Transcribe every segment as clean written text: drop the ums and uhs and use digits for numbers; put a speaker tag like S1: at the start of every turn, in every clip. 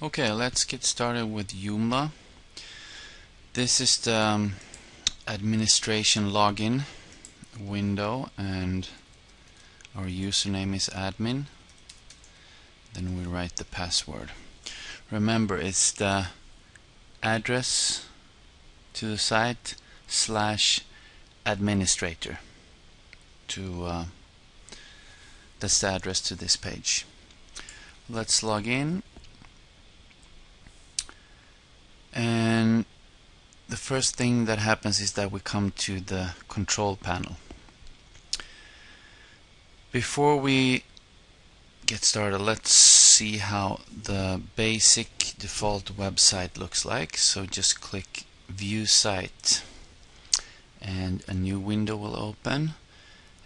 S1: Okay, let's get started with Joomla. This is the administration login window, and our username is admin. Then we write the password. Remember, it's the address to the site / administrator. That's the address to this page. Let's log in. And the first thing that happens is that we come to the control panel. Before we get started, let's see how the basic default website looks like. So just click View Site and a new window will open,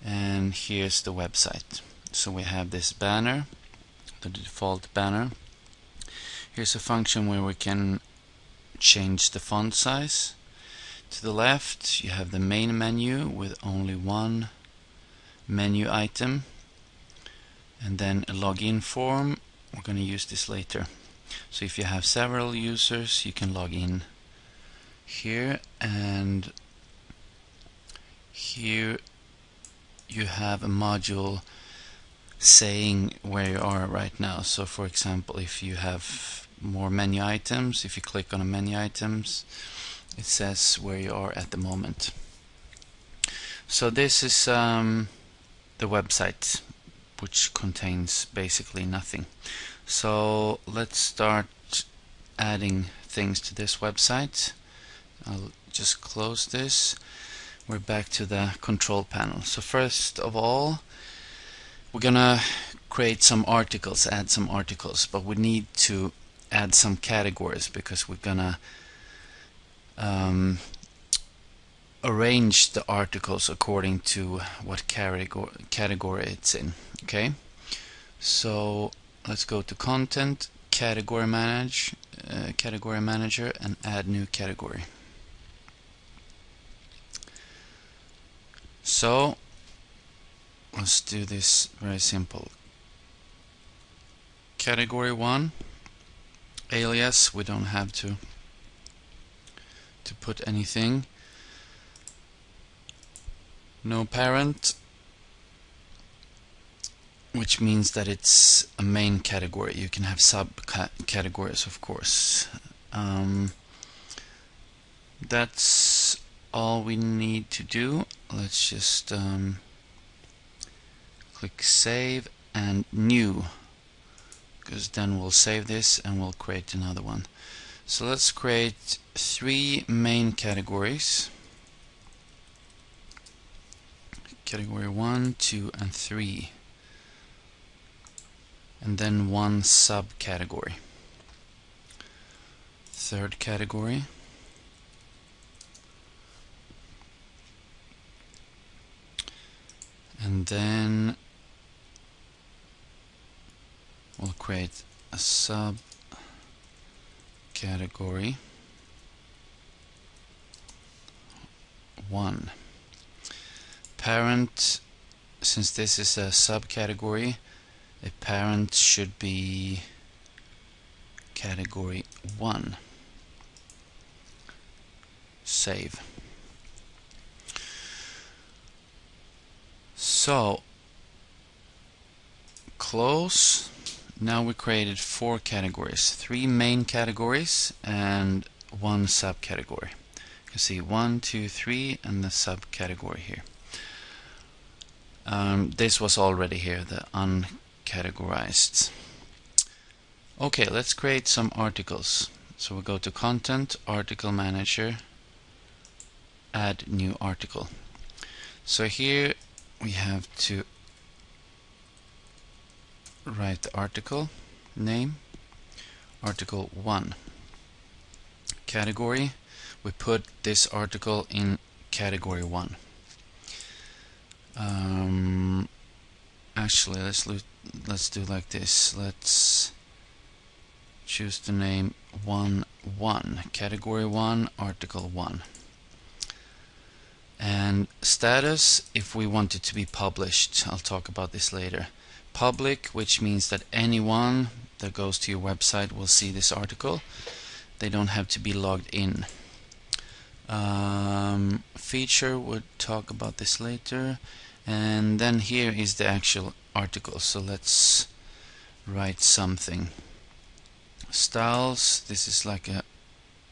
S1: and here's the website. So we have this banner, the default banner. Here's a function where we can change the font size. To the left you have the main menu with only one menu item, and then a login form. We're going to use this later. So if you have several users, you can log in here, and here you have a module saying where you are right now. So for example, if you have more menu items, if you click on a menu items, it says where you are at the moment. So this is the website, which contains basically nothing. So let's start adding things to this website. I'll just close this. We're back to the control panel. So first of all, we're gonna create some articles, add some articles, but we need to add some categories because we're gonna arrange the articles according to what category it's in. Okay, so let's go to Content, Category Manager, and add new category. So let's do this very simple. Category 1, alias. We don't have to put anything. No parent, which means that it's a main category. You can have subcategories, of course. That's all we need to do. Let's just click Save and New, because then we'll save this and we'll create another one. So let's create 3 main categories. Category 1, 2, and 3. And then 1 subcategory. Third category. And then we'll create a subcategory 1. Parent, since this is a subcategory, a parent should be category 1. Save. So close. Now we created 4 categories, 3 main categories and 1 subcategory. You can see 1, 2, 3 and the subcategory here. This was already here, the uncategorized. Okay, let's create some articles. So we go to Content, Article Manager, Add New Article. So here we have to write the article name, Article 1. Category, we put this article in Category 1. Actually, let's do like this. Let's choose the name 1.1, Category 1, Article 1. And status, if we want it to be published, I'll talk about this later. public, which means that anyone that goes to your website will see this article. They don't have to be logged in. Feature, would talk about this later. And then here is the actual article. So let's write something. Styles, this is like a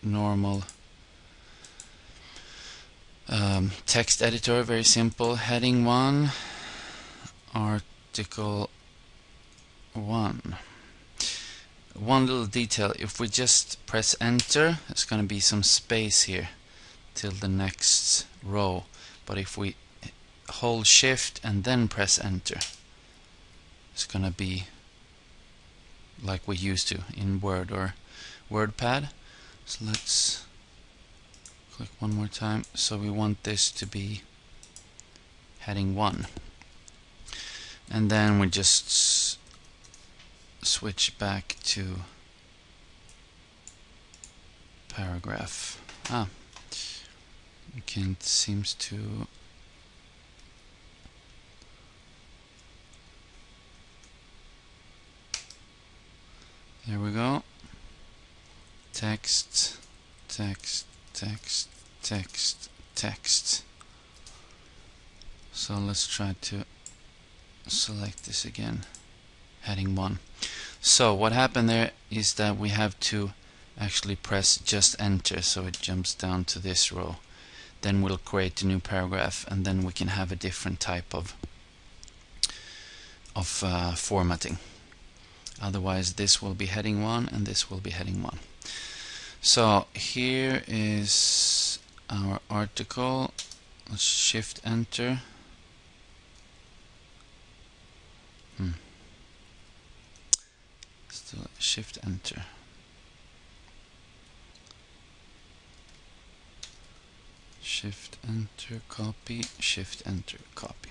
S1: normal text editor, very simple. Heading 1, article 1. One little detail, if we just press enter, there's going to be some space here till the next row. But if we hold shift and then press enter, it's going to be like we used to in Word or WordPad. So let's click one more time. So we want this to be heading 1. And then we just switch back to paragraph. It seems to there we go. Text, text, text, text, text. So let's try to select this again. Heading 1. So what happened there is that we have to actually press just enter, so it jumps down to this row. Then we'll create a new paragraph, and then we can have a different type of formatting. Otherwise this will be heading 1 and this will be heading 1. So here is our article. Let's shift enter. Still shift enter. Shift enter, copy, shift enter, copy.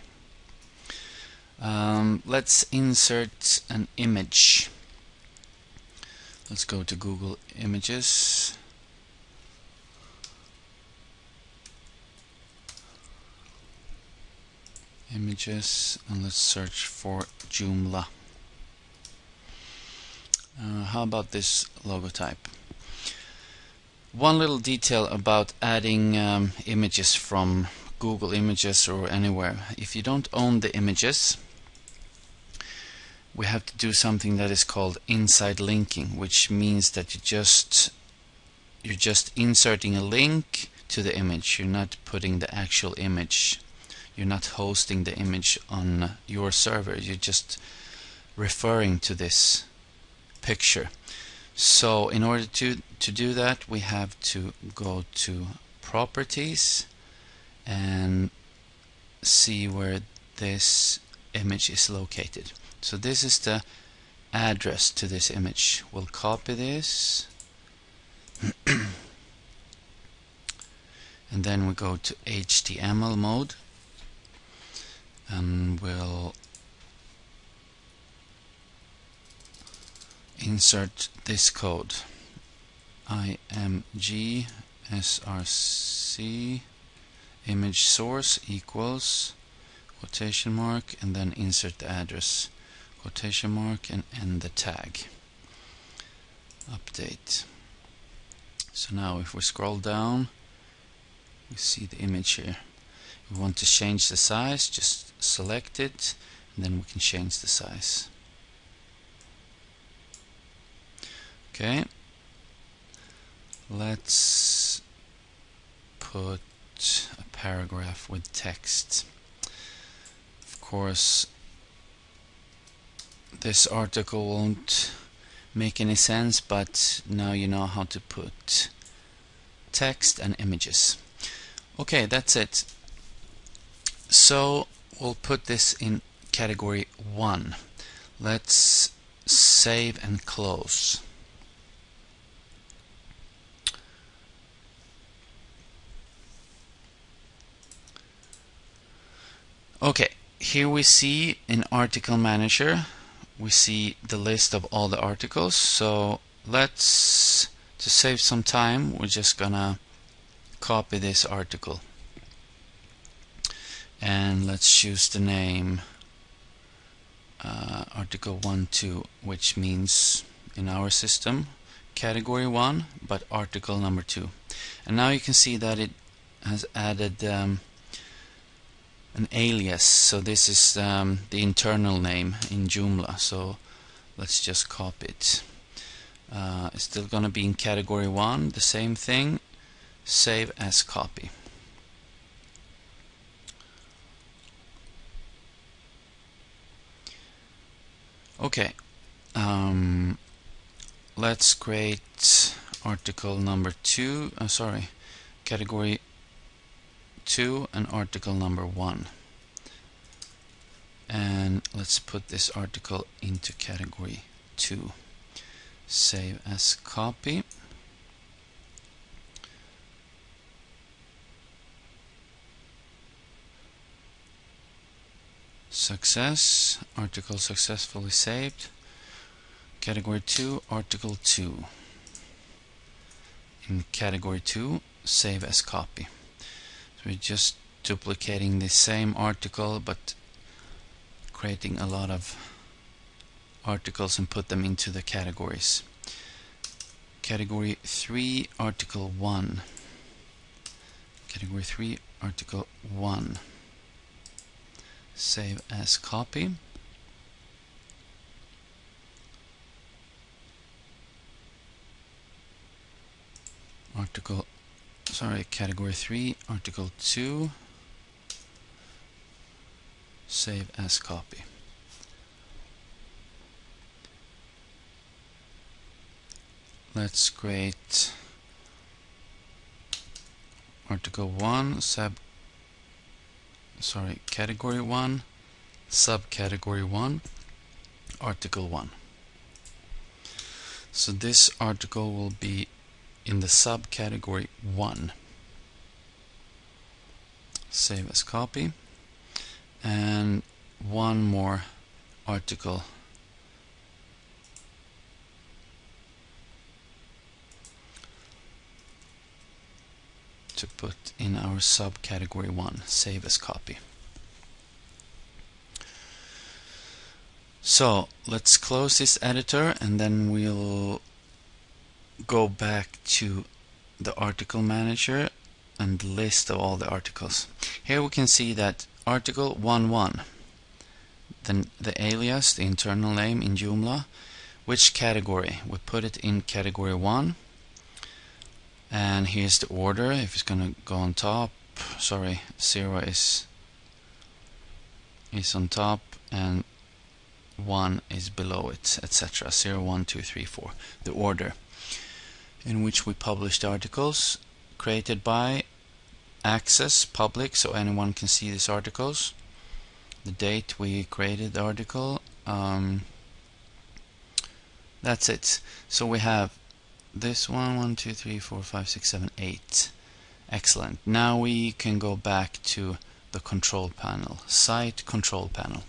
S1: Let's insert an image. Let's go to Google Images. Images, and let's search for Joomla. How about this logotype? One little detail about adding images from Google Images or anywhere. If you don't own the images, we have to do something that is called inside linking, which means that you're just inserting a link to the image. You're not putting the actual image. You're not hosting the image on your server. You're just referring to this picture. So in order to do that, we have to go to Properties and see where this image is located. So this is the address to this image. We'll copy this and then we go to HTML mode and we'll insert this code: img src image source equals quotation mark, and then insert the address, quotation mark, and end the tag. Update. So now if we scroll down, we see the image here. If we want to change the size, just select it, and then we can change the size. Okay, let's put a paragraph with text. Of course, this article won't make any sense, but now you know how to put text and images. Okay, that's it. So we'll put this in category 1. Let's save and close. Okay, here we see in Article Manager, we see the list of all the articles. So to save some time, we're just gonna copy this article. And let's choose the name article 1, 2, which means in our system category 1, but article number 2. And now you can see that it has added an alias. So this is the internal name in Joomla. So let's just copy it. It's still going to be in category 1, the same thing. Save as copy. Okay, let's create article number 2, category 2 and article number 1. And let's put this article into category 2. Save as copy. Success, article successfully saved. Category 2, article 2. In category 2, save as copy. So we're just duplicating the same article but creating a lot of articles and put them into the categories. Category 3, article 1. Category 3, article 1. Save as copy. Category 3, article 2. Save as copy. Let's create article 1, category 1, subcategory 1, article 1. So this article will be in the subcategory 1. Save as copy. And one more article to put in our subcategory 1. Save as copy. So let's close this editor and then we'll go back to the article manager and the list of all the articles. Here we can see that article 1.1, then the alias, the internal name in Joomla, which category? We put it in category 1, and here's the order. If it's gonna go on top, 0 is on top and 1 is below it, etc. 0, 1, 2, 3, 4. The order in which we publish the articles, created by access public, so anyone can see these articles. The date we created the article. That's it. So we have this 1, 2, 3, 4, 5, 6, 7, 8. Excellent. Now we can go back to the control panel, site control panel.